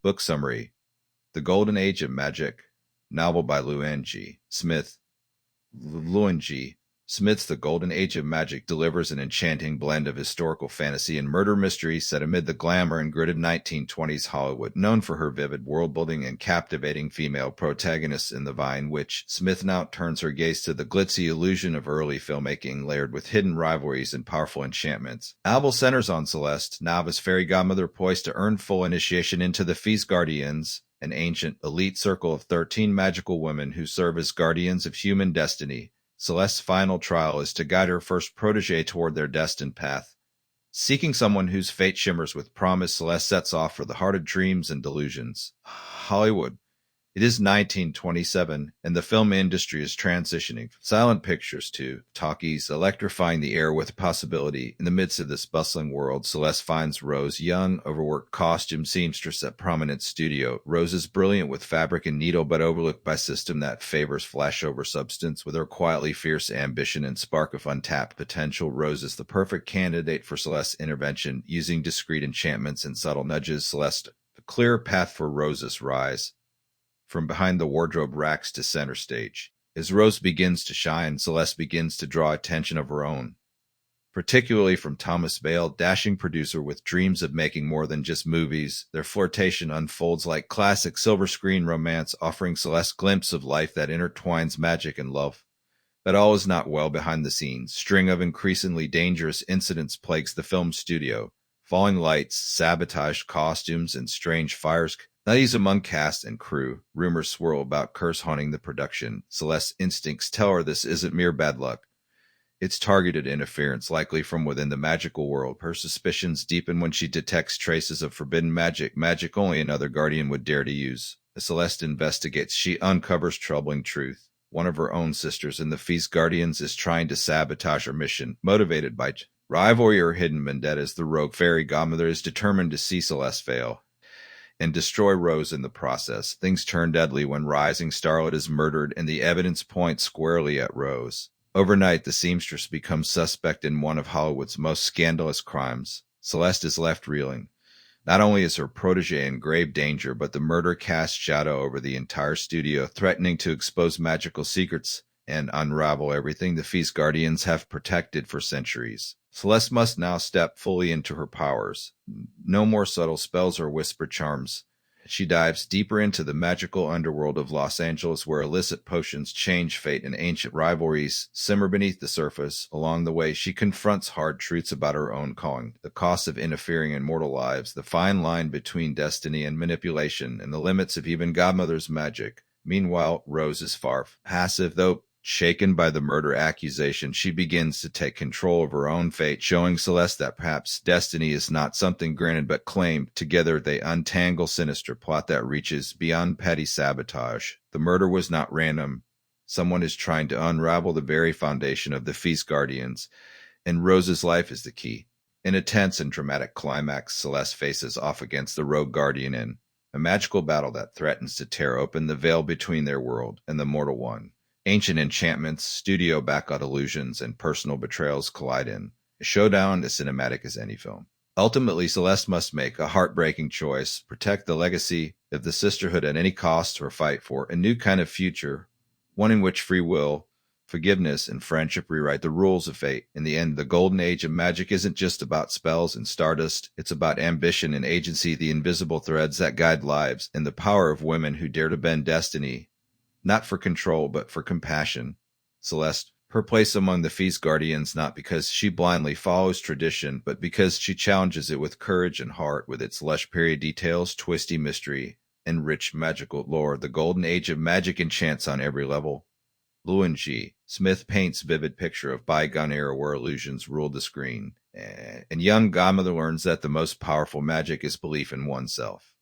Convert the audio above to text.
Book Summary: The Golden Age of Magic. Novel by Luanne G. Smith. Luanne G. Smith's The Golden Age of Magic delivers an enchanting blend of historical fantasy and murder mystery set amid the glamour and gritted 1920s Hollywood, known for her vivid world-building and captivating female protagonists in The Vine Witch. Smith now turns her gaze to the glitzy illusion of early filmmaking, layered with hidden rivalries and powerful enchantments. Alval centers on Celeste, novice fairy godmother poised to earn full initiation into the Feast Guardians, an ancient, elite circle of 13 magical women who serve as guardians of human destiny. Celeste's final trial is to guide her first protege toward their destined path. Seeking someone whose fate shimmers with promise, Celeste sets off for the heart of dreams and delusions. Hollywood. It is 1927, and the film industry is transitioning from silent pictures to talkies, electrifying the air with possibility. In the midst of this bustling world, Celeste finds Rose, young, overworked costume seamstress at prominent studio. Rose is brilliant with fabric and needle, but overlooked by system that favors flash over substance. With her quietly fierce ambition and spark of untapped potential, Rose is the perfect candidate for Celeste's intervention. Using discreet enchantments and subtle nudges, Celeste a clear path for Rose's rise. From behind the wardrobe racks to center stage. As Rose begins to shine, Celeste begins to draw attention of her own, particularly from Thomas Bale, dashing producer with dreams of making more than just movies. Their flirtation unfolds like classic silver screen romance, offering Celeste a glimpse of life that intertwines magic and love. But all is not well behind the scenes. String of increasingly dangerous incidents plagues the film studio. Falling lights, sabotaged costumes, and strange fires. Unease among cast and crew. Rumors swirl about curse haunting the production. Celeste's instincts tell her this isn't mere bad luck. It's targeted interference, likely from within the magical world. Her suspicions deepen when she detects traces of forbidden magic, magic only another guardian would dare to use. As Celeste investigates, she uncovers troubling truth. One of her own sisters in the Feast Guardians is trying to sabotage her mission, motivated by rivalry or hidden vendettas. The rogue fairy godmother is determined to see Celeste fail and destroy Rose in the process. Things turn deadly when rising starlet is murdered, and the evidence points squarely at Rose. Overnight, the seamstress becomes suspect in one of Hollywood's most scandalous crimes. Celeste is left reeling. Not only is her protege in grave danger, but the murder casts shadow over the entire studio, threatening to expose magical secrets and unravel everything the Feast Guardians have protected for centuries. Celeste must now step fully into her powers. No more subtle spells or whispered charms. She dives deeper into the magical underworld of Los Angeles, where illicit potions, change fate, and ancient rivalries simmer beneath the surface. Along the way, she confronts hard truths about her own calling, the cost of interfering in mortal lives, the fine line between destiny and manipulation, and the limits of even Godmother's magic. Meanwhile, Rose is far passive, though shaken by the murder accusation, she begins to take control of her own fate, showing Celeste that perhaps destiny is not something granted but claimed. Together they untangle sinister plot that reaches beyond petty sabotage. The murder was not random. Someone is trying to unravel the very foundation of the Feast Guardians, and Rose's life is the key. In a tense and dramatic climax, Celeste faces off against the rogue guardian in a magical battle that threatens to tear open the veil between their world and the mortal one. Ancient enchantments, studio backlot illusions, and personal betrayals collide in a showdown as cinematic as any film. Ultimately, Celeste must make a heartbreaking choice: protect the legacy of the sisterhood at any cost, or fight for a new kind of future, one in which free will, forgiveness, and friendship rewrite the rules of fate. In the end, the golden age of magic isn't just about spells and stardust. It's about ambition and agency, the invisible threads that guide lives, and the power of women who dare to bend destiny. Not for control, but for compassion. Celeste, her place among the Feast Guardians, not because she blindly follows tradition, but because she challenges it with courage and heart. With its lush period details, twisty mystery, and rich magical lore, the golden age of magic enchants on every level. Luanne G. Smith paints vivid picture of bygone era where illusions ruled the screen, and young godmother learns that the most powerful magic is belief in oneself.